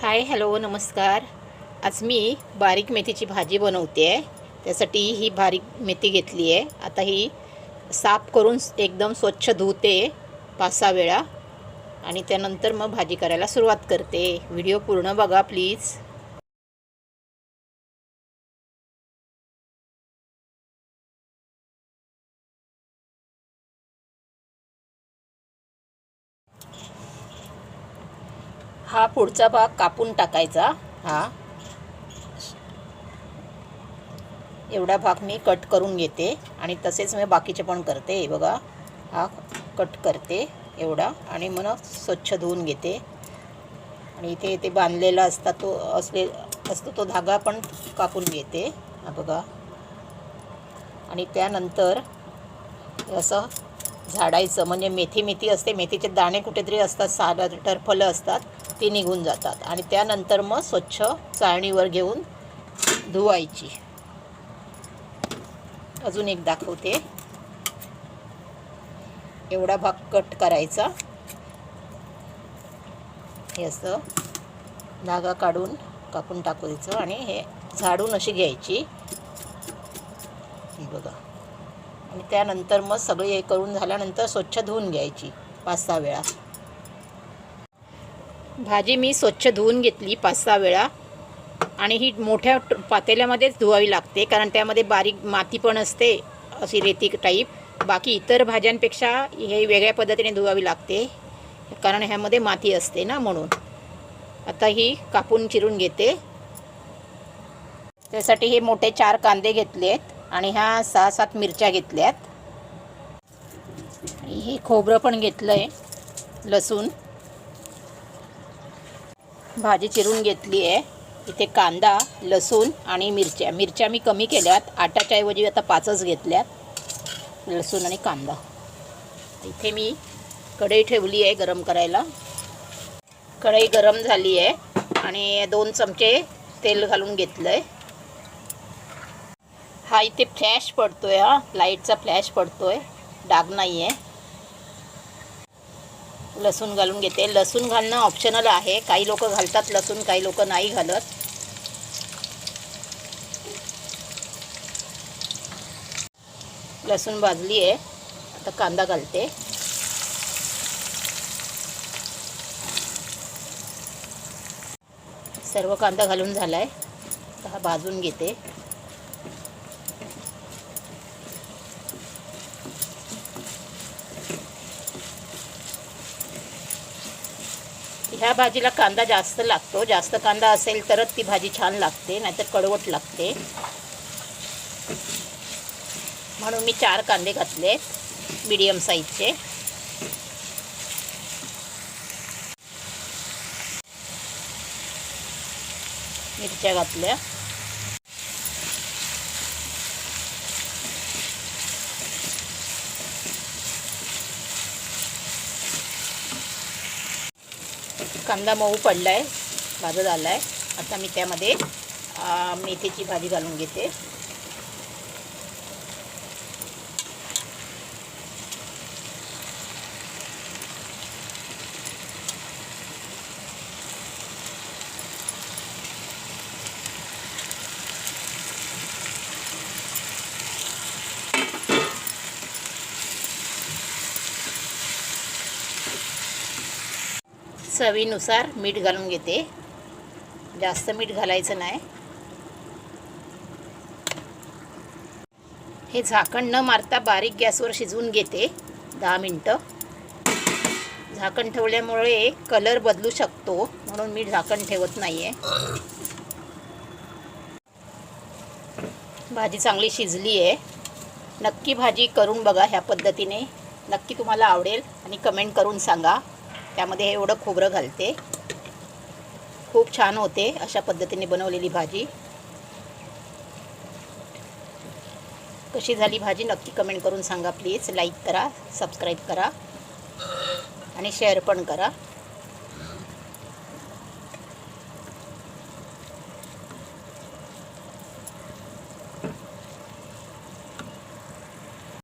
Hi hello नमस्कार. आज मी बारीक मेथीची भाजी बनवते आहे. त्यासाठी ही बारीक मेथी घेतली आहे. आता ही साफ करून एकदम स्वच्छ धुते 5-6 वेळा आणि त्यानंतर मग भाजी करायला सुरुवात करते. व्हिडिओ पूर्ण बघा प्लीज. हा पुढचा भाग कापून टाकायचा. हा एवढा भाग मी कट करून घेते आणि तसेच मी बाकीचे पण करते. हे बघा, हा कट करते एवढा आणि मग स्वच्छ धुवून घेते. आणि इथे ते बांधलेला असतो तो धागा पण कापून घेते. हा बघा. आणि त्यानंतर असं झाडायचं, म्हणजे मेथी असते, मेथीचे दाणे कुठेतरी असतात, साधा टरफलं असतात, ती निघून जातात. आणि त्यानंतर मग स्वच्छ चाळणीवर घेऊन धुवायची. अजून एक दाखवते. एवढा भाग कट करायचा. हे असं धागा काढून कापून टाकू द्यायचं आणि हे झाडून अशी घ्यायची. बघा. आणि त्यानंतर मग सगळे हे करून झाल्यानंतर स्वच्छ धुवून घ्यायची 5-6 वेळा. भाजी मी स्वच्छ धुवून घेतली 5-6 वेळा. आणि ही मोठ्या पातेल्यामध्येच धुवावी लागते, कारण त्यामध्ये बारीक माती पण असते, अशी रेती टाईप. बाकी इतर भाज्यांपेक्षा हे वेगळ्या पद्धतीने धुवावी लागते, कारण ह्यामध्ये माती असते ना, म्हणून. आता ही कापून चिरून घेते. त्यासाठी हे मोठे 4 कांदे घेतलेत आणि ह्या 6-7 मिरच्या घेतल्यात. हे खोबरं पण घेतलं आहे, लसूण. भाजी चिरून घेतली आहे. इथे कांदा, लसूण आणि मिरच्या मी कमी केल्यात. 8च्या ऐवजी आता 5च घेतल्यात, लसूण आणि कांदा. इथे मी कढई ठेवली आहे गरम करायला. कढई गरम झाली आहे आणि 2 चमचे तेल घालून घेतलं आहे. हा इथे फ्लॅश पडतोय, हा लाईटचा फ्लॅश पडतोय, डाग नाही आहे. लसूण घालून घेते. लसूण घालणं ऑप्शनल आहे. काही लोक घालतात लसूण, काही लोक नाही घालत. लसूण भाजली आहे. आता कांदा घालते. सर्व कांदा घालून झाला आहे. हा भाजून घेते. ह्या भाजीला कांदा जास्त लागतो. जास्त कांदा असेल तरच ती भाजी छान लागते, नाहीतर कडवट लागते. म्हणून मी 4 कांदे घातले, मीडियम साईजचे. मिरच्या घातल्या. कांदा मऊ पडला आहे, भाजत आला आहे. आता मी त्यामध्ये मेथीची भाजी घालून घेते. चवीनुसार मीठ घालून घेते. जास्त मीठ घालायचं नाही. हे झाकण न मारता बारीक गॅसवर शिजवून घेते 10 मिनटं. झाकण ठेवल्यामुळे कलर बदलू शकतो, म्हणून मी झाकण ठेवत नाही आहे. भाजी चांगली शिजली आहे. नक्की भाजी करून बघा ह्या पद्धतीने, नक्की तुम्हाला आवडेल. आणि कमेंट करून सांगा. त्यामध्ये एवढं खोबरं घालते, खूप छान होते अशा पद्धतीने बनवलेली भाजी. कशी झाली भाजी नक्की कमेंट करून सांगा प्लीज. लाईक करा, सबस्क्राईब करा आणि शेअर पण करा.